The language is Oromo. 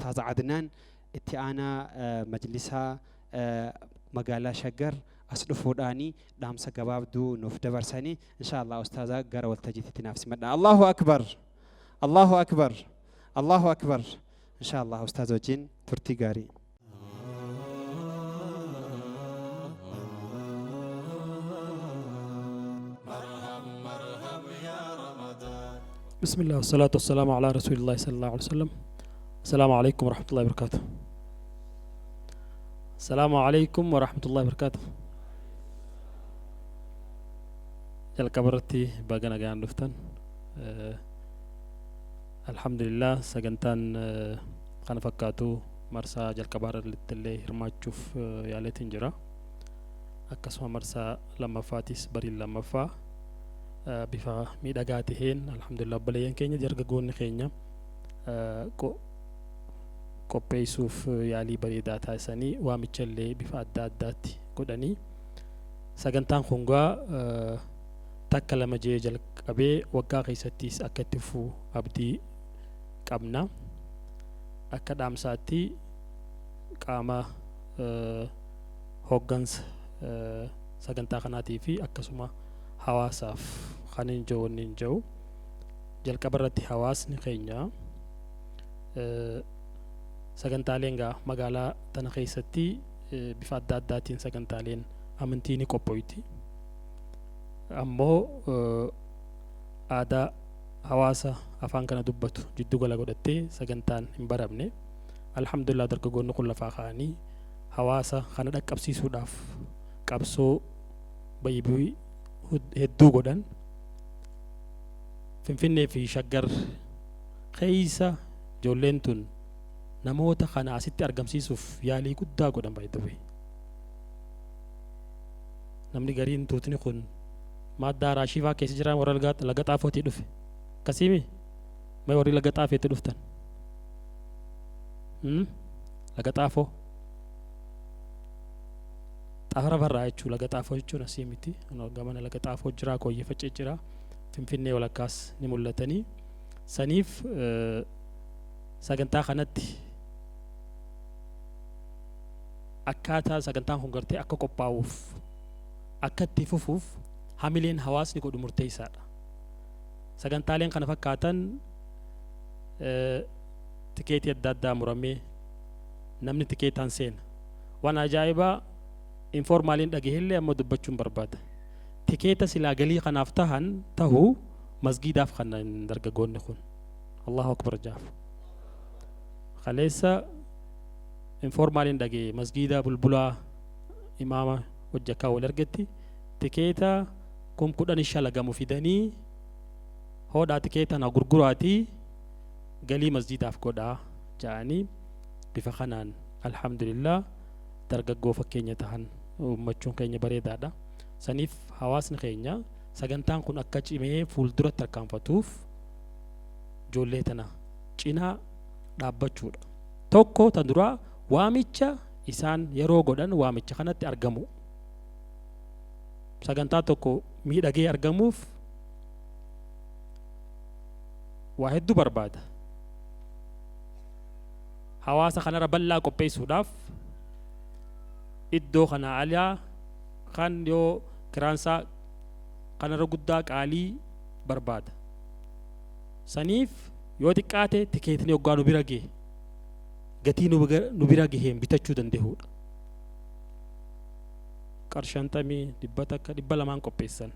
أستاذ عدنان اتيانا مجلسها مقالة شجر أصل فوداني دام سجباب دو نوف دبرساني إن شاء الله أستاذة جرى والتجديد تنافس مدنا الله أكبر الله أكبر الله أكبر إن شاء الله أستاذ وجين ترتيجاري بسم الله والصلاة والسلام على رسول الله صلى الله عليه وسلم. السلام عليكم ورحمة الله وبركاته. السلام عليكم ورحمة الله وبركاته. جل كبرتي باقنا جان لفتن الحمد لله سجنتان خان فكاتو مرسا جل كبار اللي هرمات شوف يالي تنجرا أكسوا مرسا لما فاتيس بري لما فا بفا ميداغاتهين الحمد لله بلين كينيا جرغا غون خينيا ko peisuuf yaalii bareedaa taasisanii waamichallee bifa adda addaatti godhanii sagantaan kungaa takka lama jee jalqabee waggaa keessattis akka itti fufuu abdii qabna akka dhaamsaatti qaama hoggansa sagantaa kanaatii fi akkasuma hawaasaaf kan hin jiru jalqaba irratti hawaasni keenya sagantaaleen gaa magaalaa tana keessatti bifa adda addaatiin sagantaaleen amantii ni qophoyti ammoo aadaa hawaasa afaan kana dubbatu jiddu gala godhattee sagantaan hin baramne alhamdulillah dargaggoonni kun lafaa ka'anii hawaasa kana dhaqqabsiisuudhaaf qabsoo baybii hedduu godhan Finfinnee fi Shaggar keessa ijoolleen tun namoota kana asitti argamsiisuuf yaalii guddaa godhan baay'ee namni gariin tuutni kun maaddaa raashifaa keessa jiran warra laga xaafootii dhufe kasiimi mee warri laga xaafeetti dhuftan laga xaafoo xaafara barraa jechuu laga xaafoo jechuun asii miti gamana laga xaafoo jiraa kooyyee facee jiraa Finfinnee walakkaas ni mul'atanii saniif sagantaa kanatti akkaataa sagantaan kun gartee akka qophaa'uuf akka itti fufuuf hamileen hawaasni godhu murteessaadha sagantaaleen kana fakkaatan tikeetii adda addaa muramee namni tikeetaan seena waan ajaa'ibaa informaaliin dhagahillee amma dubbachuun barbaada tikeeta silaa galii kanaaf tahu masgiidaaf kan dargaggoonni kun Allahu akbar jaaf khaleessa informaaliin dhagee masgiida bulbulaa imaama hojjakaa wal argetti tikeeta 10,000 lagamu fidanii hoodhaa tikeeta na gurguraatii galii masgiidaaf godhaa jaanii bifa kanaan alhamdulillah dargaggoo fakkeenya tahan uummachuun keenya bareedaadha saniif hawaasni keenya sagantaan kun akka cimee fuulduratti tarkaanfatuuf ijoollee tana cinaa dhaabbachuudha tokko tan duraa waamicha isaan yeroo godhan waamicha kanatti argamu sagantaa tokko miidhagee argamuuf waa hedduu barbaada hawaasa kanarra bal'aa qopheessuudhaaf iddoo kana alaa kan yoo kiraansaa kanarra guddaa qaalii barbaada saniif yoo xiqqaate tikeetni yoggaa nu bira gee gatii nu bira gaheen bitachuu danda'uudha qarshantamii 100 200 qopheessan